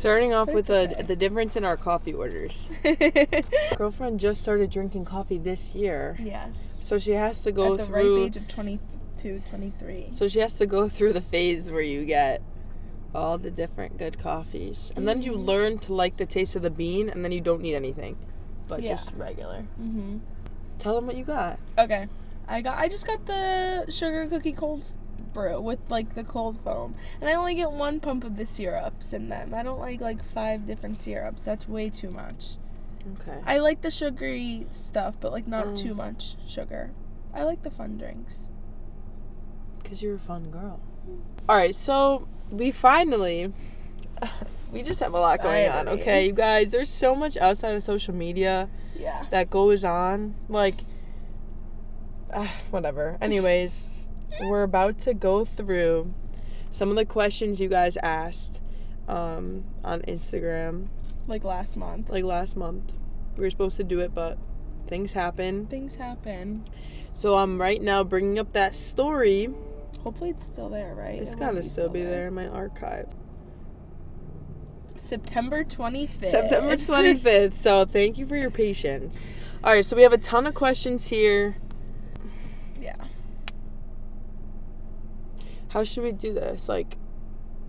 Starting off with okay. the difference in our coffee orders. Girlfriend just started drinking coffee this year. Yes. So she has to go at the through... ripe age of 22, 23. So she has to go through the phase where you get all the different good coffees. And then you learn to like the taste of the bean, and then you don't need anything. But just regular. Mm-hmm. Tell them what you got. Okay. I just got the sugar cookie cold brew with, like, the cold foam. And I only get 1 pump of the syrups in them. I don't like 5 different syrups. That's way too much. Okay. I like the sugary stuff, but, like, not too much sugar. I like the fun drinks. Because you're a fun girl. Alright, so we finally... We just have a lot going on, okay? You guys, there's so much outside of social media that goes on. Like, whatever. Anyways, we're about to go through some of the questions you guys asked on Instagram. Like last month. We were supposed to do it, but things happen. So I'm right now bringing up that story. Hopefully it's still there, right? It's gotta still be there in my archive. September 25th. So thank you for your patience. All right, so we have a ton of questions here. Yeah. How should we do this? Like,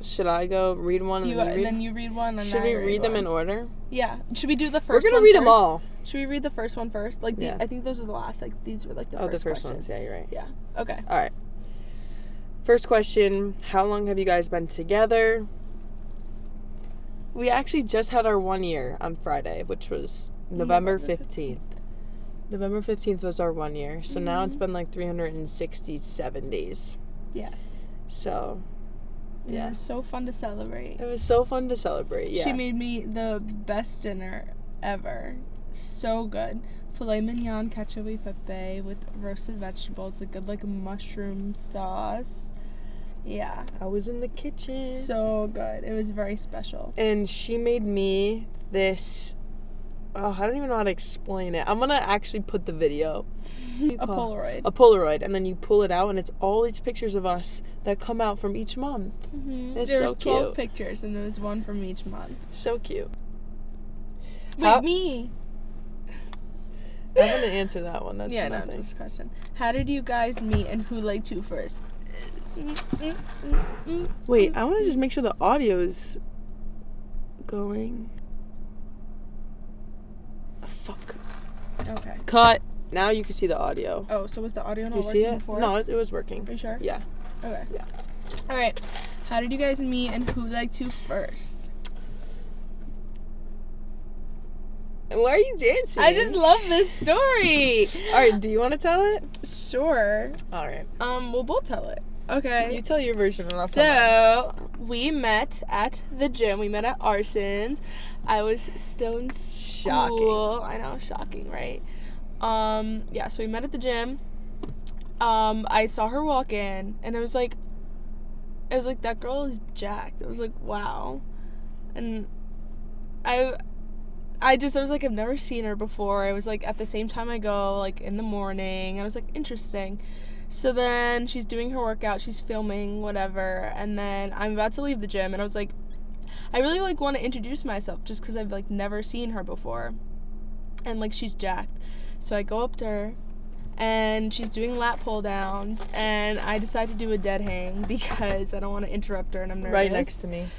should I go read one and then you read one and should we read them in order? Yeah. Should we do the first one? We're gonna read them all. Should we read the first one first? Like, I think those are the last. Like, these were like the first questions. Ones. Yeah, you're right. Yeah. Okay. All right. First question: how long have you guys been together? We actually just had our 1 year on Friday, which was November 15th. November 15th was our 1 year. So now it's been like 367 days. Yes. So, yeah. It was so fun to celebrate. Yeah. She made me the best dinner ever. So good. Filet mignon, cacio e pepe with roasted vegetables, a good like mushroom sauce. Yeah. I was in the kitchen. So good. It was very special. And she made me this... Oh, I don't even know how to explain it. I'm going to actually put the video. A Polaroid. A Polaroid. And then you pull it out, and it's all these pictures of us that come out from each month. Mm-hmm. It's there so was 12 cute. pictures, and there was one from each month. So cute. Wait, me? I'm going to answer that one. That's nothing. No, that's a question. How did you guys meet, and who liked you first? Wait, I want to just make sure the audio's going. Oh, fuck. Okay. Cut. Now you can see the audio. Oh, so was the audio not working working before? No, it was working. Are you sure? Yeah. Okay. Yeah. All right. How did you guys meet, and who liked you first? Why are you dancing? I just love this story. All right, do you want to tell it? Sure. All right. We'll both tell it. Okay. You tell your version and I'll tell mine. So, we met at the gym. We met at Arson's. I was still in school. Shocking. I know, shocking, right? Yeah, so we met at the gym. I saw her walk in, and it was like, that girl is jacked. I was like, wow. And I was like, I've never seen her before. I was like, at the same time I go, like, in the morning. I was like, interesting. So then she's doing her workout, she's filming, whatever, and then I'm about to leave the gym, and I was like, I really, like, want to introduce myself, just because I've, like, never seen her before, and, like, she's jacked. So I go up to her, and she's doing lat pull downs, and I decide to do a dead hang, because I don't want to interrupt her, and I'm nervous. Right next to me.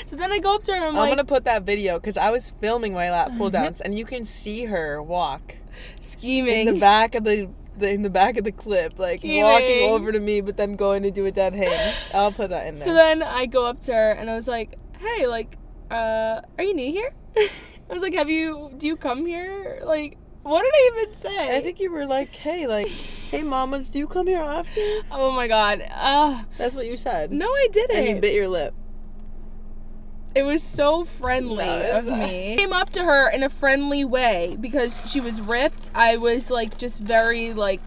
So then I go up to her, and I'm gonna put that video, because I was filming my lat pull downs, and you can see her walk. Scheming. In the back of the clip, like, Scheming. Walking over to me, but then going to do a dead hang. I'll put that in there. So then I go up to her, and I was like, hey, like, are you new here? I was like, do you come here? Like, what did I even say? I think you were like, hey, mamas, do you come here often? Oh my god. That's what you said. No, I didn't. And you bit your lip. It was so friendly of me. I came up to her in a friendly way because she was ripped. I was, like, just very, like,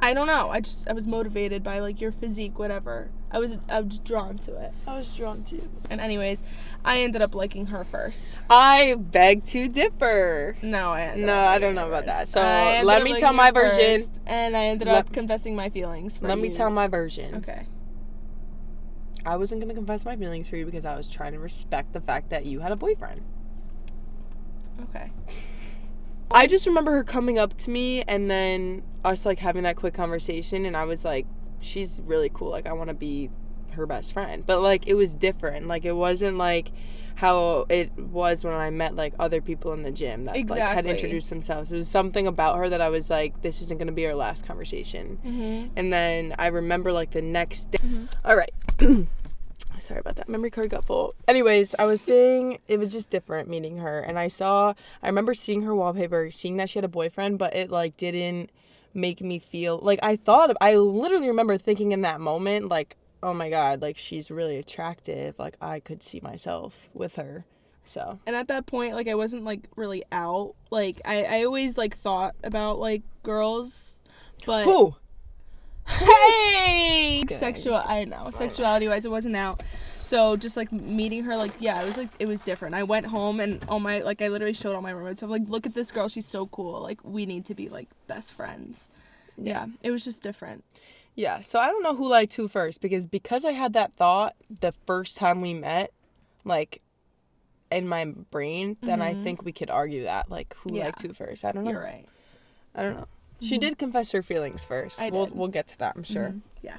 I don't know. I was motivated by, like, your physique, whatever. I was drawn to it. I was drawn to you. And anyways, I ended up liking her first. I beg to differ. No, I don't know about that. So let me tell my version. And I ended up confessing my feelings for you. Let me tell my version. Okay. I wasn't going to confess my feelings for you because I was trying to respect the fact that you had a boyfriend. Okay. I just remember her coming up to me and then us, like, having that quick conversation, and I was like, she's really cool. Like, I want to be her best friend. But, like, it was different. Like, it wasn't, like, how it was when I met, like, other people in the gym that, like, had introduced themselves. It was something about her that I was like, this isn't going to be our last conversation. Mm-hmm. And then I remember, like, the next day. Mm-hmm. All right. Sorry about that. Memory card got full. Anyways, I was saying it was just different meeting her. And I remember seeing her wallpaper, seeing that she had a boyfriend, but it, like, didn't make me feel, like, I literally remember thinking in that moment, like, oh my God, like, she's really attractive. Like, I could see myself with her. So. And at that point, like, I wasn't, like, really out. Like, I always, like, thought about, like, girls, but... Who? Hey! Sexuality-wise, it wasn't out. So, just, like, meeting her, like, yeah, it was different. I went home and I literally showed all my roommates. I'm like, look at this girl, she's so cool. Like, we need to be, like, best friends. Yeah, it was just different. Yeah, so I don't know who liked who first, because I had that thought the first time we met, like, in my brain, then I think we could argue that, like, who liked who first. I don't know. You're right. I don't know. She did confess her feelings first. We'll get to that, I'm sure. Yeah.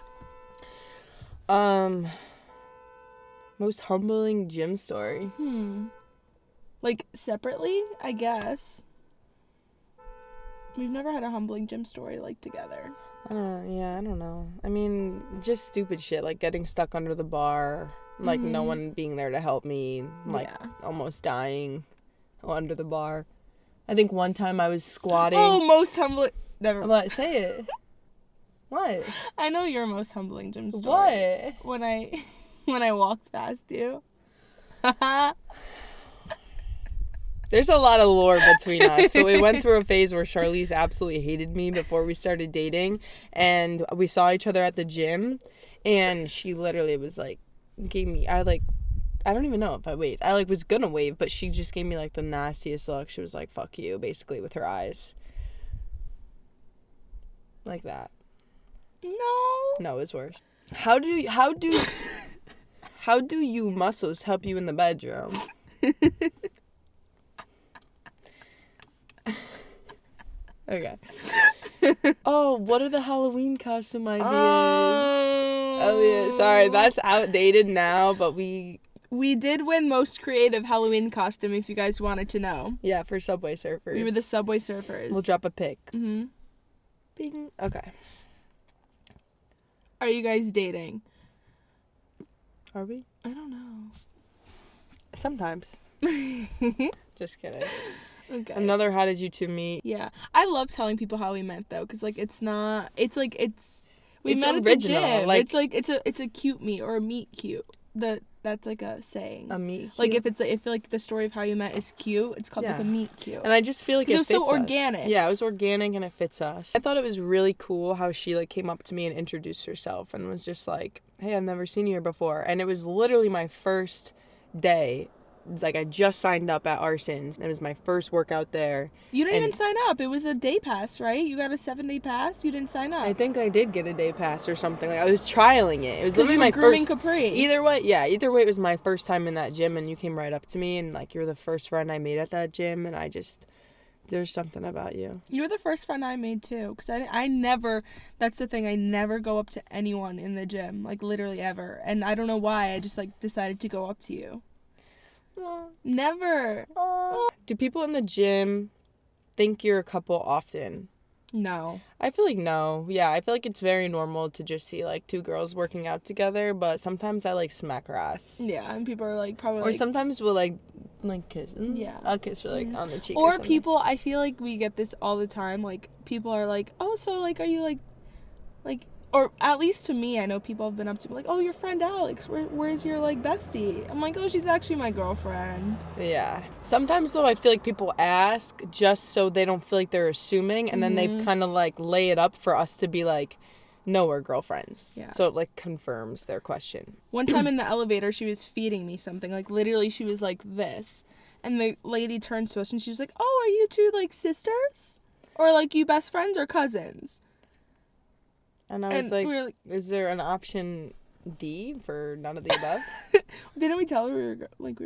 Most humbling gym story. Like, separately, I guess. We've never had a humbling gym story, like, together. I don't know. I mean, just stupid shit, like getting stuck under the bar, like no one being there to help me, like almost dying under the bar. I think one time I was squatting. Oh, most humbling. Never mind. What? Say it. What? I know your most humbling gym story. What? When I walked past you. There's a lot of lore between us. So we went through a phase where Charlize absolutely hated me before we started dating, and we saw each other at the gym, and she literally was like, I don't even know if I waved. I, like, was gonna wave, but she just gave me, like, the nastiest look. She was like, fuck you, basically, with her eyes. Like that. No, it was worse. How do you muscles help you in the bedroom? Okay. Oh, what are the Halloween costume ideas? Oh yeah, sorry, that's outdated now, but we did win most creative Halloween costume, if you guys wanted to know. Yeah, for Subway Surfers. We were the Subway Surfers. We'll drop a pic. Mm-hmm. Bing. Okay. Are you guys dating? Are we? I don't know. Sometimes. Just kidding. Okay. Another how did you two meet? Yeah. I love telling people how we met, though, because, like, we it's met original. at the gym. Like, it's a cute meet or a meet cute. That's like a saying. A meet cute? Like, if the story of how you met is cute, it's called, like, a meet cute. And I just feel like it was fits so organic. us. Yeah, it was organic and it fits us. I thought it was really cool how she, like, came up to me and introduced herself and was just like, hey, I've never seen you here before. And it was literally my first day. It's like I just signed up at Arson's. It was my first workout there. You didn't even sign up. It was a day pass, right? You got a 7-day pass. You didn't sign up. I think I did get a day pass or something. Like, I was trialing it. It was literally my grooming first. Capri. Either way, it was my first time in that gym, and you came right up to me, and like you're the first friend I made at that gym, and there's something about you. You were the first friend I made too, because I never. That's the thing. I never go up to anyone in the gym, like literally ever, and I don't know why. I just like decided to go up to you. Never. Do people in the gym think you're a couple often? No. I feel like no. Yeah, I feel like it's very normal to just see like two girls working out together, but sometimes I like smack her ass. Yeah, and people are like probably. Or sometimes we'll like kiss. Yeah. I'll kiss her like on the cheek. Or people, I feel like we get this all the time. Like people are like, oh, so like, are you like. Or at least to me, I know people have been up to me like, oh, your friend Alex, where's your, like, bestie? I'm like, oh, she's actually my girlfriend. Yeah. Sometimes, though, I feel like people ask just so they don't feel like they're assuming, and then they kind of, like, lay it up for us to be like, no, we're girlfriends. Yeah. So it, like, confirms their question. One time in the elevator, she was feeding me something. Like, literally, she was like this. And the lady turns to us, and she was like, oh, are you two, like, sisters? Or, like, you best friends or cousins? And I was like, is there an option D for none of the above. Didn't we tell her we were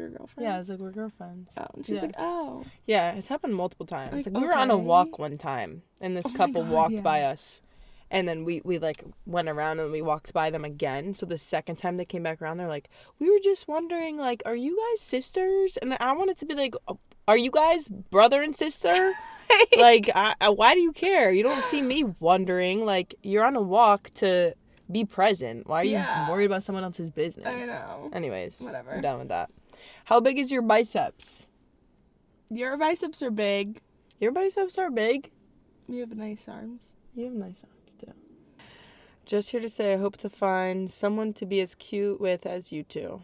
girlfriends? Yeah, I was like, we're girlfriends. Oh, and she's like, oh. Yeah, it's happened multiple times. Like, We were on a okay. walk one time, and this Oh my couple God, walked yeah. by us, and then we like went around and we walked by them again. So the second time they came back around, they're like, we were just wondering, like, are you guys sisters? And I wanted to be like, oh, are you guys brother and sister? Like, why do you care? You don't see me wondering. Like, you're on a walk to be present. Why are you worried about someone else's business? I know. Anyways, Whatever. I'm done with that. How big is your biceps? Your biceps are big. Your biceps are big. You have nice arms. You have nice arms, too. Just here to say I hope to find someone to be as cute with as you two.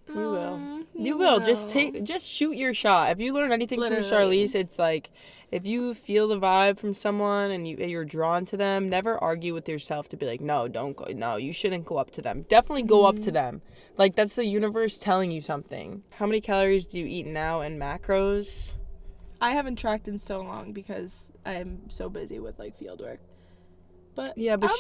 You will. You will. Just shoot your shot. If you learn anything from Charlize, it's like, if you feel the vibe from someone and you're drawn to them, never argue with yourself to be like, no, don't go. No, you shouldn't go up to them. Definitely go up to them. Like, that's the universe telling you something. How many calories do you eat now in macros? I haven't tracked in so long because I'm so busy with like field work. But yeah, but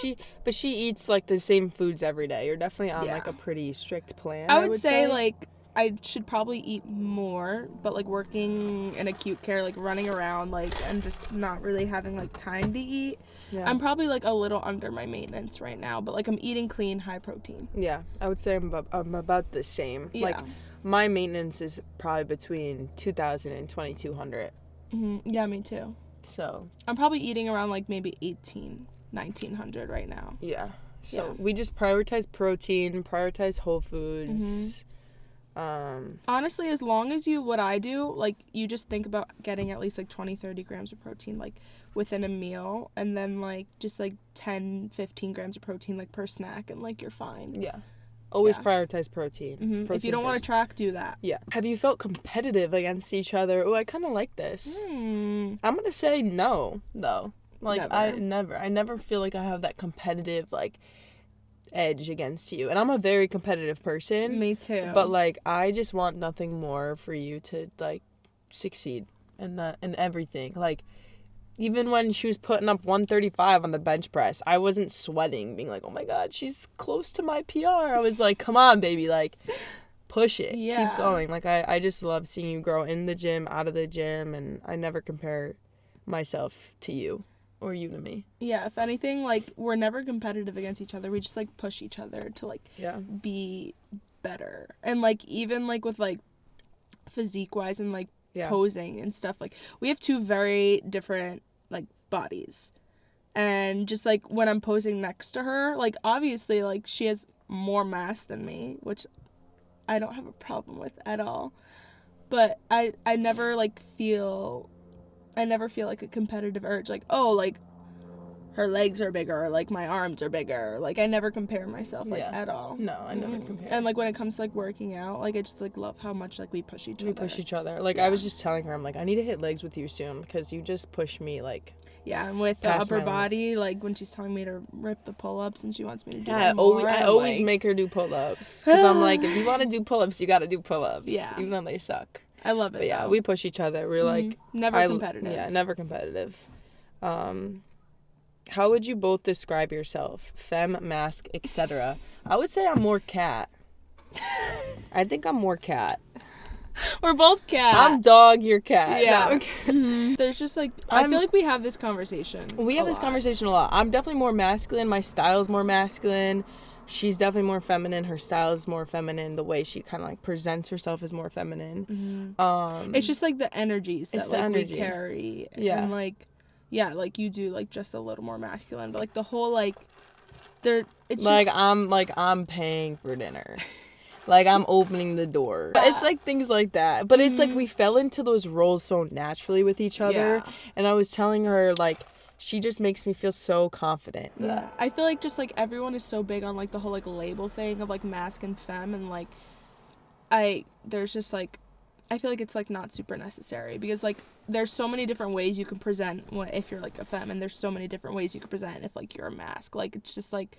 she eats like the same foods every day. You're definitely on like a pretty strict plan. I would say like I should probably eat more, but like working in acute care, like running around, like and just not really having like time to eat. Yeah. I'm probably like a little under my maintenance right now, but like I'm eating clean, high protein. Yeah, I would say I'm about the same. Yeah. Like my maintenance is probably between 2,000 and 2,200. Mm-hmm. Yeah, me too. So I'm probably eating around like maybe 1,900 right now. Yeah. So we just prioritize protein, prioritize whole foods. Mm-hmm. Honestly, as long as what I do, like you just think about getting at least like 20-30 grams of protein like within a meal, and then like just like 10-15 grams of protein like per snack, and like you're fine. Yeah. Always prioritize protein. Mm-hmm. Protein. If you don't want to track, do that. Yeah. Have you felt competitive against each other? Oh, I kind of like this. I'm going to say no, though. Like, never. I never feel like I have that competitive, like, edge against you. And I'm a very competitive person. Me too. But, like, I just want nothing more for you to, like, succeed in everything. Like, even when she was putting up 135 on the bench press, I wasn't sweating, being like, oh my God, she's close to my PR. I was like, come on, baby, like, push it. Yeah. Keep going. Like, I just love seeing you grow in the gym, out of the gym, and I never compare myself to you or you to me. Yeah, if anything, like, we're never competitive against each other. We just, like, push each other to, like, be better. And, like, even, like, with, like, physique-wise and, like, posing and stuff, like, we have two very different like bodies, and just like when I'm posing next to her, like obviously like she has more mass than me, which I don't have a problem with at all, but I never feel like a competitive urge like, oh, like her legs are bigger, or like my arms are bigger. Like I never compare myself like at all. No, I never compare. And like when it comes to like working out, like I just like love how much like we push each other. Like I was just telling her, I'm like, I need to hit legs with you soon because you just push me like. Yeah, and with the upper body, like when she's telling me to rip the pull-ups and she wants me to do them more. I always make her do pull-ups because I'm like, if you want to do pull-ups, you got to do pull-ups. Yeah, even though they suck. I love it. But yeah, we push each other. We're like never competitive. Yeah, never competitive. How would you both describe yourself? Femme, mask, etc. I would say I'm more cat. I think I'm more cat. We're both cat. I'm dog, you're cat. Yeah. No, There's just like, I feel like we have this conversation. We have this conversation a lot. I'm definitely more masculine. My style's more masculine. She's definitely more feminine. Her style is more feminine. The way she kind of like presents herself is more feminine. It's just like the energies that we carry. Yeah. And like, yeah, like you do like just a little more masculine, but like the whole like it's like just... I'm paying for dinner. Like I'm opening the door. It's like things like that. But it's like we fell into those roles so naturally with each other. Yeah. And I was telling her like she just makes me feel so confident. Yeah. I feel like just like everyone is so big on like the whole like label thing of like mask and femme, and like there's just like I feel like it's like not super necessary because like there's so many different ways you can present if you're like a femme, and there's so many different ways you can present if like you're a mask. Like it's just like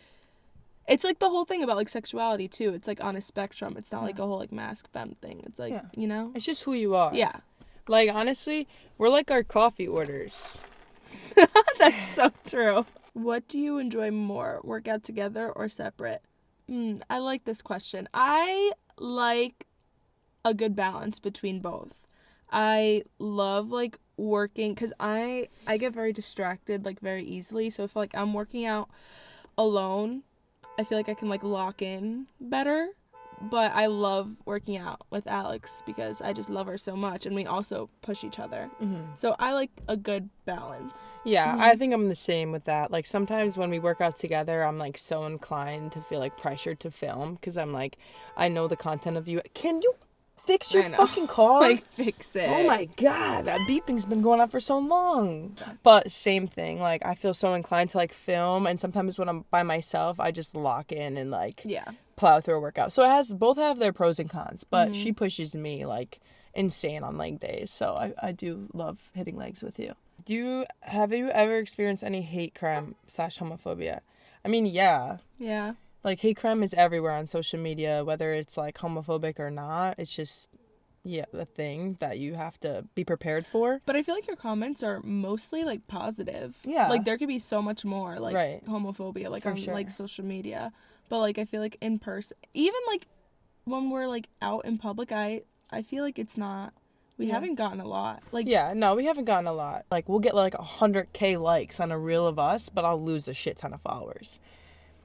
it's like the whole thing about like sexuality too. It's like on a spectrum. It's not like a whole like mask femme thing. It's like you know, it's just who you are. Yeah. Like honestly, we're like our coffee orders. That's so true. What do you enjoy more, work out together or separate? I like this question. I like a good balance between both. I love like working because I get very distracted like very easily. So if like I'm working out alone, I feel like I can like lock in better. But I love working out with Alex because I just love her so much, and we also push each other. Mm-hmm. So I like a good balance. Yeah, I think I'm the same with that. Like, sometimes when we work out together, I'm, like, so inclined to feel, like, pressured to film because I'm, like, I know the content of you. Can you fix your fucking car? Like, fix it. Oh, my God. That beeping's been going on for so long. But same thing. Like, I feel so inclined to, like, film, and sometimes when I'm by myself, I just lock in and, like, plow through a workout. So both have their pros and cons, but she pushes me, like, insane on leg days. So I do love hitting legs with you. Have you ever experienced any hate crime / homophobia? I mean, yeah. Yeah. Like, hate crime is everywhere on social media, whether it's, like, homophobic or not. It's just, the thing that you have to be prepared for. But I feel like your comments are mostly, like, positive. Yeah. Like, there could be so much more, like, homophobia, like, on, like, social media. But, like, I feel like in person, even, like, when we're, like, out in public, I feel like it's not... We haven't gotten a lot. Like, yeah, no, we haven't gotten a lot. Like, we'll get, like, 100K likes on a reel of us, but I'll lose a shit ton of followers.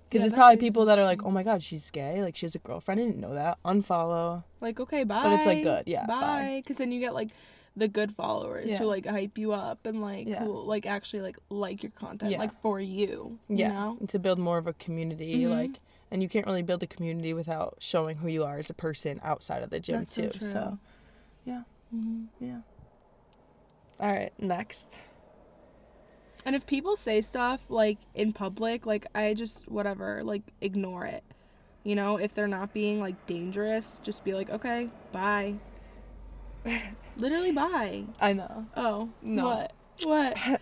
Because there's probably people that are like, oh, my God, she's gay. Like, she has a girlfriend. I didn't know that. Unfollow. Like, okay, bye. But it's, like, good. Yeah, bye. Because then you get, like, the good followers who, like, hype you up and, like, who, like, actually, like your content, like, for you, you know? And to build more of a community, like... And you can't really build a community without showing who you are as a person outside of the gym, too. So true. So, yeah. Yeah. All right, next. And if people say stuff, like, in public, like, I just, whatever, like, ignore it. You know, if they're not being, like, dangerous, just be like, okay, bye. Literally, bye. I know. Oh. No. What?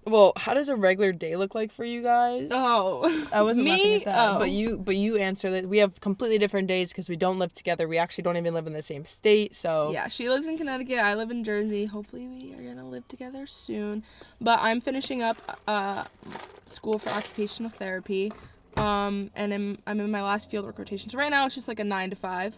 Well, how does a regular day look like for you guys? Oh. I wasn't laughing at that. Oh. But you answer that. We have completely different days because we don't live together. We actually don't even live in the same state, so... Yeah, she lives in Connecticut. I live in Jersey. Hopefully we are going to live together soon. But I'm finishing up school for occupational therapy. And I'm in my last fieldwork rotation. So right now it's just like a 9 to 5.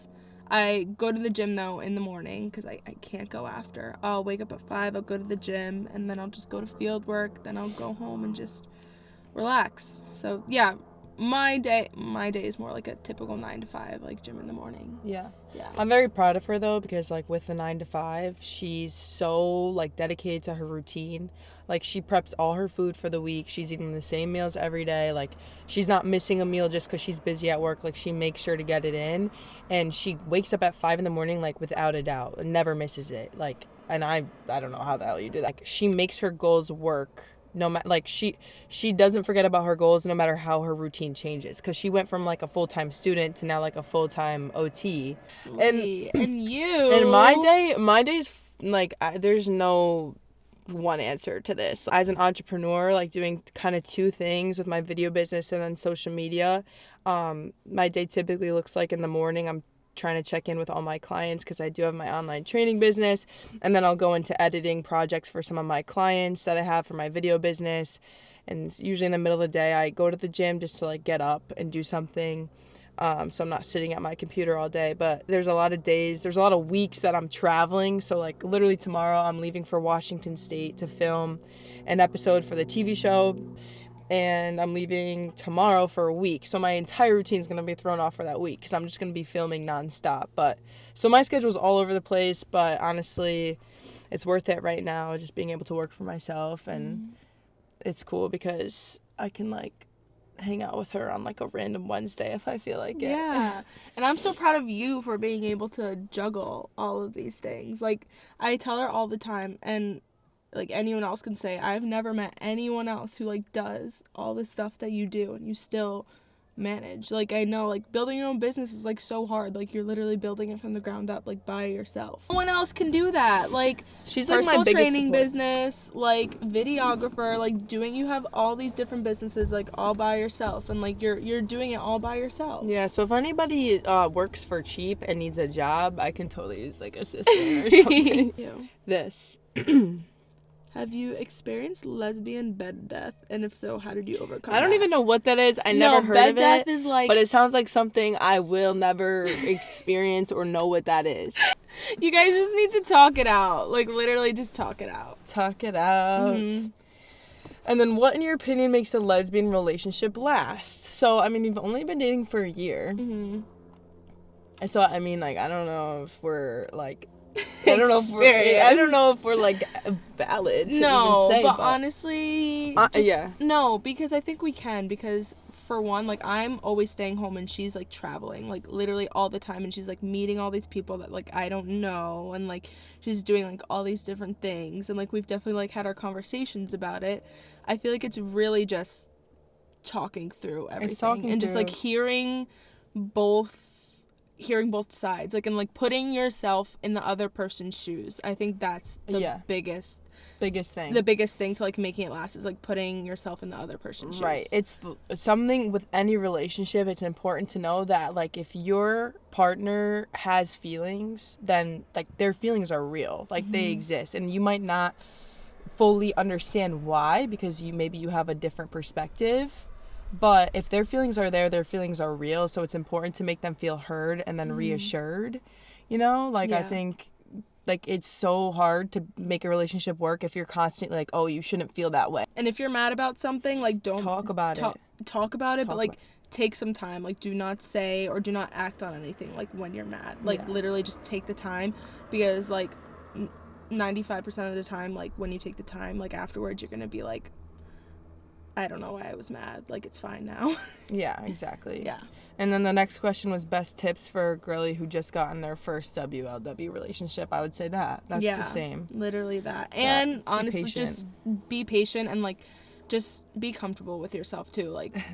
I go to the gym, though, in the morning because I can't go after. I'll wake up at 5, I'll go to the gym, and then I'll just go to field work. Then I'll go home and just relax. So, yeah, my day is more like a typical 9 to 5, like gym in the morning. Yeah. Yeah. I'm very proud of her, though, because, like, with the 9 to 5, she's so, like, dedicated to her routine. Like, she preps all her food for the week. She's eating the same meals every day. Like, she's not missing a meal just because she's busy at work. Like, she makes sure to get it in. And she wakes up at 5 in the morning, like, without a doubt. And never misses it. Like, and I don't know how the hell you do that. Like, she makes her goals work. No matter, like, she doesn't forget about her goals no matter how her routine changes. Because she went from, like, a full-time student to now, like, a full-time OT. And you. And my day's, like, there's no one answer to this. As an entrepreneur, like, doing kind of two things with my video business and then social media, my day typically looks like in the morning I'm trying to check in with all my clients because I do have my online training business, and then I'll go into editing projects for some of my clients that I have for my video business. And usually in the middle of the day I go to the gym just to, like, get up and do something. So I'm not sitting at my computer all day, but there's a lot of weeks that I'm traveling. So, like, literally tomorrow I'm leaving for Washington State to film an episode for the TV show, and I'm leaving tomorrow for a week. So my entire routine is going to be thrown off for that week because I'm just going to be filming nonstop. But so my schedule's all over the place, but honestly, it's worth it right now, just being able to work for myself. And it's cool because I can, like, hang out with her on, like, a random Wednesday if I feel like it. Yeah. And I'm so proud of you for being able to juggle all of these things. Like, I tell her all the time, and, like, anyone else can say, I've never met anyone else who, like, does all the stuff that you do and you still manage. Like, I know, like, building your own business is, like, so hard. Like, you're literally building it from the ground up, like, by yourself. No one else can do that. Like, she's, like, my biggest training support. business, like, videographer, like, you have all these different businesses, like, all by yourself, and, like, you're doing it all by yourself. Yeah, so if anybody works for cheap and needs a job, I can totally use, like, assistant or something. This. Have you experienced lesbian bed death? And if so, how did you overcome I don't that? even know what that is. I never heard of bed death it. is like... But it sounds like something I will never experience or know what that is. You guys just need to talk it out. Like, literally just talk it out. Talk it out. Mm-hmm. And then what, in your opinion, makes a lesbian relationship last? So, I mean, you've only been dating for a year. Mm-hmm. So, I mean, like, I don't know if we're, like... I don't know if we're like valid to no, even say, but honestly, yeah. No, because I think we can, because for one, like, I'm always staying home and she's like traveling, like, literally all the time, and she's like meeting all these people that like I don't know, and like she's doing like all these different things, and like we've definitely like had our conversations about it. I feel like it's really just talking through everything and just like hearing both sides, like, and like putting yourself in the other person's shoes. I think that's the biggest thing. The biggest thing to like making it last is like putting yourself in the other person's shoes. Right. It's something with any relationship. It's important to know that like if your partner has feelings, then like their feelings are real. Like they exist, and you might not fully understand why, because maybe you have a different perspective. But if their feelings are there, their feelings are real. So it's important to make them feel heard and then reassured, you know? Like, I think, like, it's so hard to make a relationship work if you're constantly like, oh, you shouldn't feel that way. And if you're mad about something, like, don't... Talk about it. Talk about it, but, like, take some time. Like, do not say or do not act on anything, like, when you're mad. Like, literally just take the time, because, like, 95% of the time, like, when you take the time, like, afterwards, you're gonna be like, I don't know why I was mad. Like, it's fine now. Yeah, exactly. Yeah. And then the next question was best tips for a girly who just got in their first WLW relationship. I would say that. That's the same. Literally that. And honestly, just be patient and, like, just be comfortable with yourself, too. Like,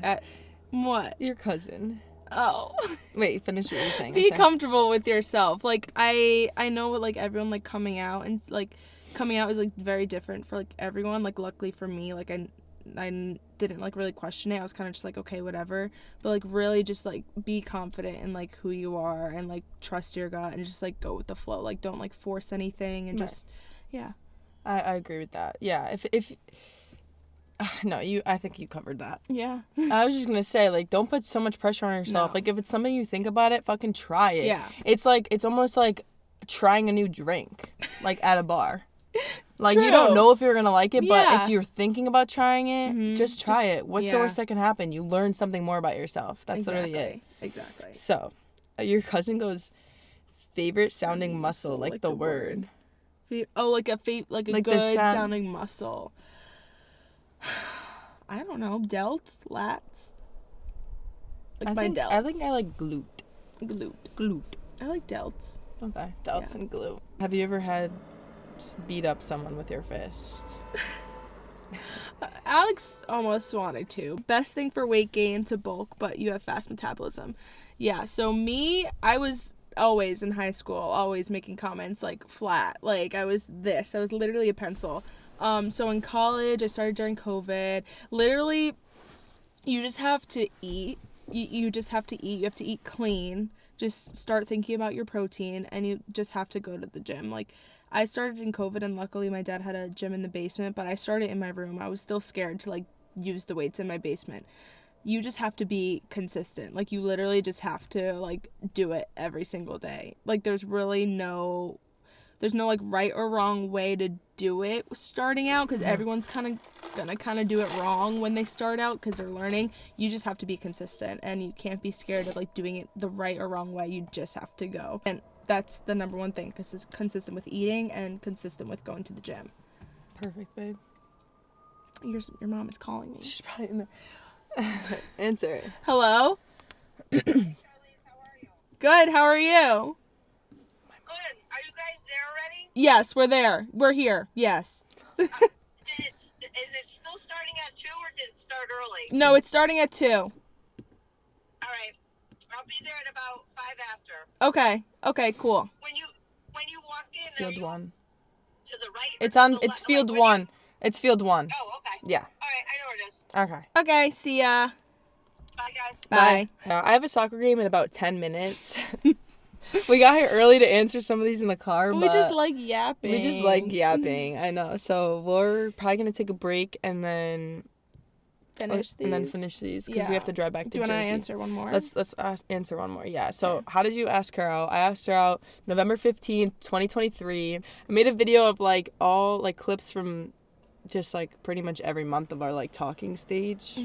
what? Your cousin. Oh. Wait, finish what you're saying. Be comfortable with yourself. Like, I know, like, everyone, like, coming out is, like, very different for, like, everyone. Like, luckily for me, like, I didn't like really question it. I was kind of just like, okay, whatever. But like really just like be confident in like who you are, and like trust your gut, and just like go with the flow. Like don't like force anything, and just I agree with that. Yeah, if no, I think you covered that. Yeah. I was just gonna say, like, don't put so much pressure on yourself. No. Like, if it's something you think about it, fucking try it. Yeah. It's like, it's almost like trying a new drink, like at a bar. Like, True. You don't know if you're gonna like it, but if you're thinking about trying it, just try it. What's the worst that can happen? You learn something more about yourself. That's literally it. Exactly. So, your cousin goes, favorite sounding muscle, like the word. Like a good sounding muscle. I don't know. Delts, lats. Like delts. I think I like glute. Glute. I like delts. Okay, delts and glute. Have you ever had beat up someone with your fist? Alex almost wanted to. Best thing for weight gain to bulk, but you have fast metabolism. Yeah, so me, I was always in high school, always making comments like flat. Like I was literally a pencil. So in college, I started during COVID. Literally, you just have to eat. You just have to eat. You have to eat clean. Just start thinking about your protein, and you just have to go to the gym. Like, I started in COVID, and luckily my dad had a gym in the basement, but I started in my room. I was still scared to, like, use the weights in my basement. You just have to be consistent. Like, you literally just have to, like, do it every single day. Like, there's no, like, right or wrong way to do it starting out, because everyone's gonna do it wrong when they start out, because they're learning. You just have to be consistent, and you can't be scared of, like, doing it the right or wrong way. You just have to go. And that's the number one thing, because it's consistent with eating and consistent with going to the gym. Perfect, babe. Your mom is calling me. She's probably in there. Answer it. Hello? Charlize, how are you? Good, how are you? Good. Are you guys there already? Yes, we're there. We're here. Yes. Is it still starting at 2 or did it start early? No, it's starting at 2. All right. I'll be there at about 5 after. Okay, cool. When you walk in, Field 1. To the right? It's field 1. It's field 1. Oh, okay. Yeah. All right, I know where it is. Okay. Okay, see ya. Bye, guys. Bye. I have a soccer game in about 10 minutes. We got here early to answer some of these in the car, We but just like yapping. we just like yapping. I know. So we're probably gonna take a break and then finish these because we have to drive back to Do you Jersey. want to answer one more? Let's answer one more. Yeah. So Okay. how did you ask her out? I asked her out November 15th, 2023. I made a video of like all like clips from just like pretty much every month of our like talking stage,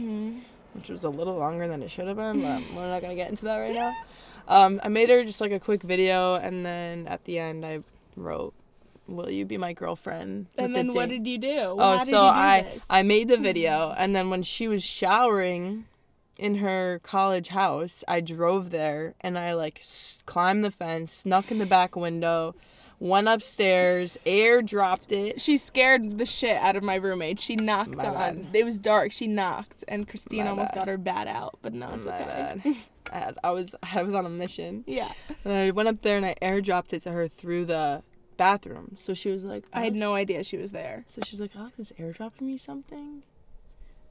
which was a little longer than it should have been, but we're not gonna get into that right now. I made her just like a quick video, and then at the end I wrote, "Will you be my girlfriend?" And then what did you do? Oh, How did so you do this? I made the video, and then when she was showering in her college house, I drove there, and I like climbed the fence, snuck in the back window, went upstairs, airdropped it. She scared the shit out of my roommate. She knocked My on. bad. It was dark. She knocked, and Christine My almost bad. got her bat out. But no, it's My okay. bad. I was on a mission. Yeah. And I went up there and I airdropped it to her through the bathroom. So she was like, I had "Alex?" no idea she was there. So she's like, "Alex is airdropping me something?"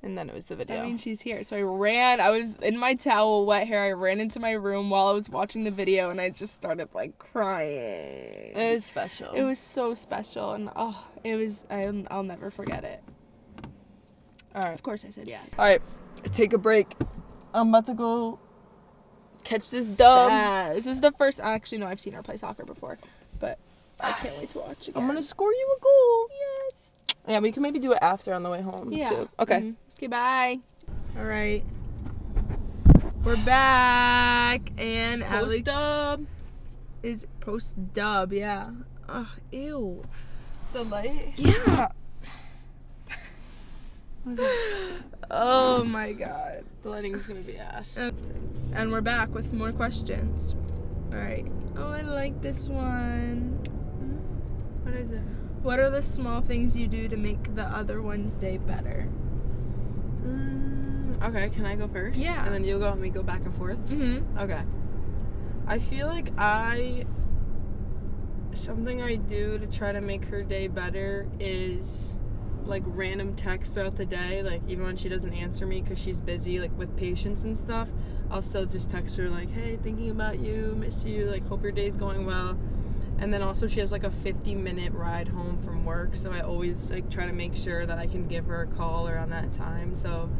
And then it was the video. I mean, she's here. So I was in my towel, wet hair. I ran into my room while I was watching the video, and I just started like crying. It was special. It was so special, and I'll never forget it. All right. Of course I said yes. All right. Take a break. I'm about to go catch this dub. This is the first. Actually, no, I've seen her play soccer before, but I can't wait to watch again. I'm going to score you a goal. Yes. Yeah, we can maybe do it after on the way home, Yeah. too. Okay. Mhm. Okay, bye. All right. We're back, and Alex Post-dub. is post-dub, yeah. Ugh, ew. The light? Yeah. Oh my god. The lighting's going to be ass. And we're back with more questions. All right. Oh, I like this one. What is it? What are the small things you do to make the other one's day better? Okay, can I go first? Yeah. And then you'll go and we go back and forth? Mm-hmm. Okay. I feel like something I do to try to make her day better is like random texts throughout the day, like even when she doesn't answer me because she's busy like with patients and stuff, I'll still just text her like, "Hey, thinking about you, miss you, like hope your day's going well." And then also she has like a 50-minute ride home from work, so I always like try to make sure that I can give her a call around that time so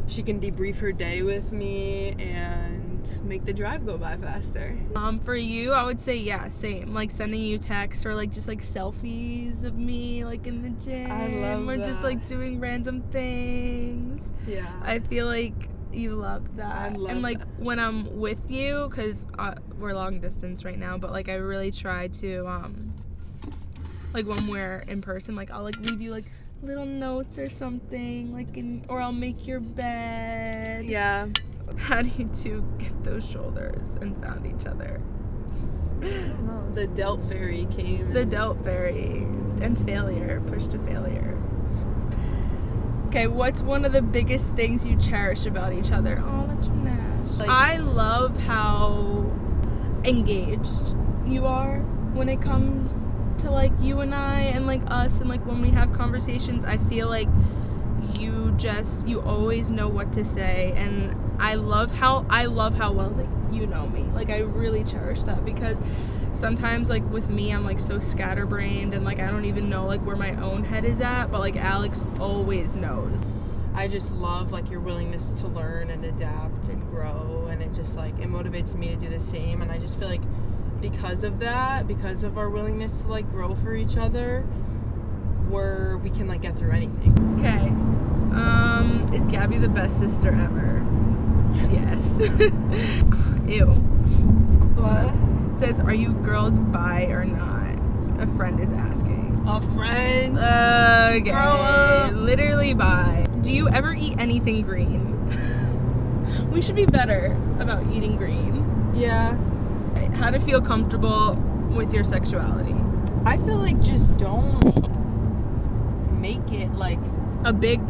she can debrief her day with me and make the drive go by faster. For you, I would say yeah, same. Like sending you texts or like just like selfies of me like in the gym. I love or just that. like doing random things. Yeah. I feel like you love that. I love and like that. when I'm with you, because we're long distance right now, but like I really try to like when we're in person, like I'll like leave you like little notes or something, like or I'll make your bed. Yeah. How do you two get those shoulders and found each other? I don't know. The Delt Fairy came. The Delt Fairy and failure, push to failure. Okay, what's one of the biggest things you cherish about each other? Oh, that's from Nash. Like- I love how engaged you are when it comes to like you and I and like us, and like when we have conversations, I feel like you always know what to say, and I love how well like you know me. Like I really cherish that, because sometimes like with me I'm like so scatterbrained and like I don't even know like where my own head is at, but like Alex always knows. I just love like your willingness to learn and adapt and grow, and it just like it motivates me to do the same. And I just feel like because of that, because of our willingness to like grow for each other, we can like get through anything. Okay. Is Gabby the best sister ever? Yes. Ew. What? Says, are you girls bi or not? A friend is asking. A friend? Okay. Grow up. Literally bi. Do you ever eat anything green? We should be better about eating green. Yeah. How to feel comfortable with your sexuality. I feel like just don't make it like A big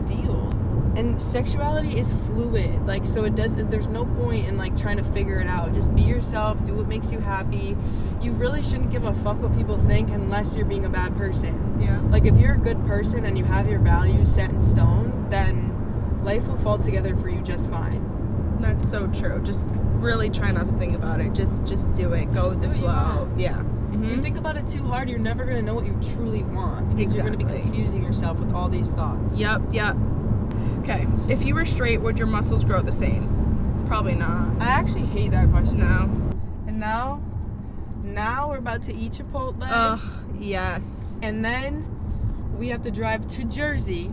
deal. And sexuality is fluid, like, so there's no point in like trying to figure it out. Just be yourself, do what makes you happy. You really shouldn't give a fuck what people think unless you're being a bad person. Yeah. Like if you're a good person and you have your values set in stone, then life will fall together for you just fine. That's so true. Just really try not to think about it. Just do it. Go with do the what you flow. want. Yeah. If you think about it too hard, you're never going to know what you truly want. Because you're going to be Exactly. confusing yourself with all these thoughts. Yep. Okay. If you were straight, would your muscles grow the same? Probably not. I actually hate that question. No. And now we're about to eat Chipotle. Ugh. Yes. And then we have to drive to Jersey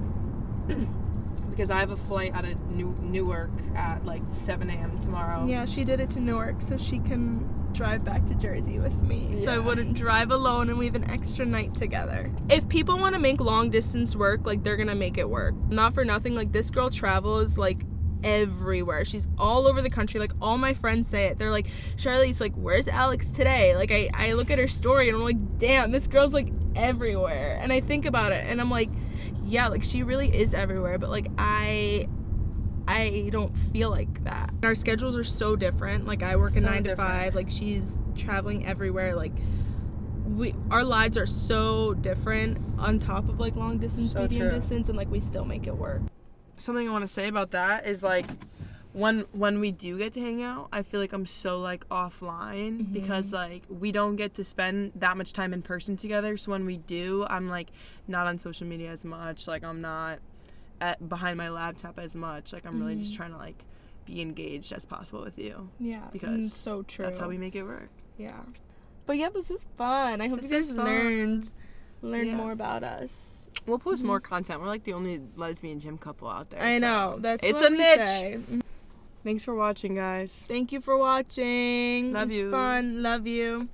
because I have a flight out of Newark at like 7 a.m. tomorrow. Yeah, she did it to Newark so she can drive back to Jersey with me. So I Yeah. wouldn't drive alone and we have an extra night together. If people want to make long distance work, like they're gonna make it work. Not for nothing, like this girl travels like everywhere. She's all over the country. Like all my friends say it. They're like, Charlie's like, where's Alex today? Like I look at her story and I'm like, damn, this girl's like everywhere. And I think about it and I'm like, yeah, like she really is everywhere, but like I don't feel like that. Our schedules are so different. Like I work a So 9 to different. 5. Like she's traveling everywhere. Like our lives are so different on top of like long distance, So medium true. distance, and like we still make it work. Something I want to say about that is like when we do get to hang out, I feel like I'm so like offline because like we don't get to spend that much time in person together. So when we do, I'm like not on social media as much. Like I'm not behind my laptop as much. Like I'm really just trying to like be engaged as possible with you. Yeah, Because it's so true. That's how we make it work. Yeah. But yeah, this is fun. I hope This you guys is fun. learned Yeah. more about us. We'll post more content. We're like the only lesbian gym couple out there. I so know. That's it's what a we niche. say. Thanks for watching, guys. Thank you for watching. Love It was you. fun. Love you.